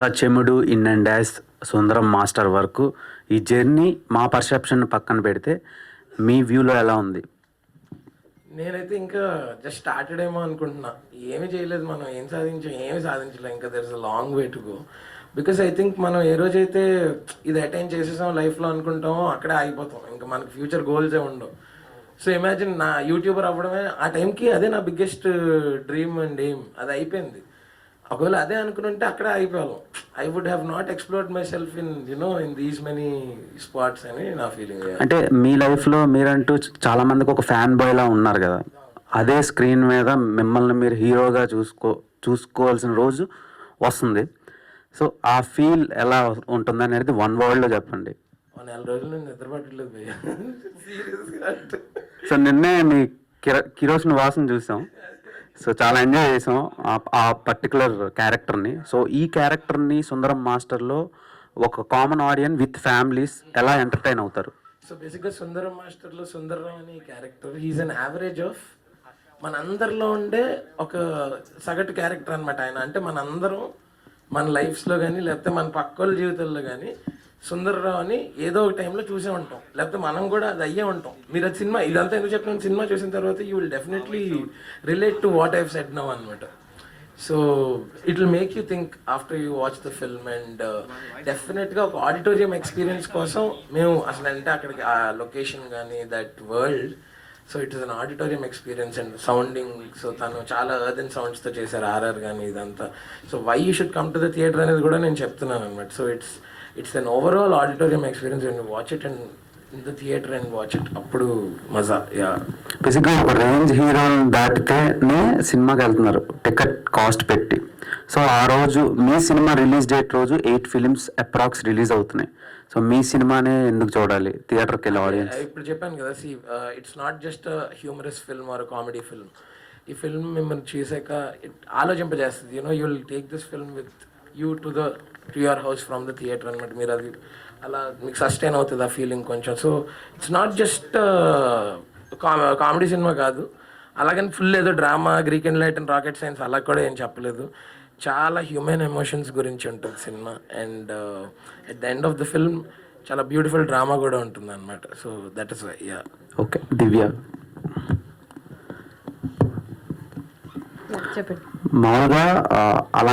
Chemudu, in and dash, Sundaram master వరకు ఈ journey మా పర్సెప్షన్ పక్కన పెడితే మీ వ్యూలో ఎలా ఉంది? నేనైతే ఇంకా జస్ట్ స్టార్టెడ్ ఏమో అనుకుంటున్నా. ఏమి చేయలేదు మనం. ఏం సాధించాం? ఏమి సాధించలేదు. ఇంకా there is a long way to go. Because I think మనం ఏ రోజైతే ఇది అటైన్ చేసేసాం లైఫ్లో అనుకుంటామో అక్కడే ఆగిపోతాం. ఇంకా మనకి ఫ్యూచర్ గోల్సే ఉండవు. సో ఇమాజిన్ నా యూట్యూబర్ అవ్వడమే ఆ టైంకి అదే నా బిగ్గెస్ట్ డ్రీమ్ అండ్ ఎయిమ్. అది అయిపోయింది. ఒకవేళ అదే అనుకుంటే అక్కడే అయిపోయాం. I would have not explored myself in these many spots అని నా ఫీలింగ్. అంటే మీ లైఫ్లో మీరంటూ చాలా మందికి ఒక ఫ్యాన్ బాయ్లా ఉన్నారు కదా, అదే స్క్రీన్ మీద మిమ్మల్ని మీరు హీరోగా చూసుకోవాల్సిన రోజు వస్తుంది. సో ఆ ఫీల్ ఎలా ఉంటుంది అనేది వన్ వర్డ్లో చెప్పండి. నెల రోజులు నేను నిద్రపట్టలేదు భయ్య. సీరియస్గా అంటే సో నిన్నే మీ కిరోసిన్ వాసన చూసాం. సో చాలా ఎంజాయ్ చేసాం ఆ పర్టికులర్ క్యారెక్టర్ని. సో ఈ క్యారెక్టర్ని సుందరం మాస్టర్లో ఒక కామన్ ఆడియన్స్ విత్ ఫ్యామిలీస్ ఎలా ఎంటర్టైన్ అవుతారు? సో బేసిక్గా సుందరం మాస్టర్లో సుందర్రావు అనే character he is an average of మనందరిలో ఉండే ఒక సగటు క్యారెక్టర్ అనమాట ఆయన. అంటే మనందరం మన లైఫ్స్లో కానీ లేకపోతే మన పక్కోళ్ళ జీవితాల్లో కానీ సుందర్రావు అని ఏదో ఒక టైంలో చూసే ఉంటాం, లేకపోతే మనం కూడా అది అయ్యే ఉంటాం. మీరు అది సినిమా ఇదంతా ఎందుకు చెప్తున్నాను, సినిమా చూసిన తర్వాత you will definitely relate to what I've said now అనమాట. So it will make you think after you watch the film. And డెఫినెట్గా ఒక ఆడిటోరియం ఎక్స్పీరియన్స్ కోసం మేము అసలు అంటే అక్కడికి ఆ లొకేషన్ కానీ that world, so it is an auditorium experience and sounding. సో తను చాలా ఎర్దన్ సౌండ్స్తో చేశారు ఆర్ఆర్ కానీ ఇదంతా. So why you should come to the theatre అనేది కూడా నేను చెప్తున్నాను అనమాట. So it's an overall auditorium experience and watch it and in the theatre and watch it. అప్పుడు మజా. యా, బేసిక్గా ఒక రేంజ్ హీరోని దాటితేనే సినిమాకి వెళ్తున్నారు టికెట్ కాస్ట్ పెట్టి. సో ఆ రోజు మీ సినిమా రిలీజ్ డేట్ రోజు 8 ఫిలిమ్స్ అప్రాక్స్ రిలీజ్ అవుతున్నాయి. సో మీ సినిమానే ఎందుకు చూడాలి థియేటర్కి వెళ్ళి ఆడియన్స్? ఇప్పుడు చెప్పాను కదా, it's not just humorous film or comedy film. ఈ ఫిల్మ్ మిమ్మల్ని చూసాక ఆలోచింపజేస్తుంది. You will take this film with you to your house from the theatre అనమాట. మీరు అది అలా మీకు సస్టైన్ అవుతుంది ఆ ఫీలింగ్ కొంచెం. So it's not just comedy cinema కాదు, అలాగని ఫుల్ ఏదో drama, greek and light and rocket science అలా కూడా ఏం చెప్పలేదు. చాలా హ్యూమన్ ఎమోషన్స్ గురించి ఉంటుంది cinema. And at the end of the film చాలా బ్యూటిఫుల్ డ్రామా కూడా ఉంటుంది అనమాట. So that is why. Yeah. Okay, Divya చెప్పండి. మామూలుగా అలా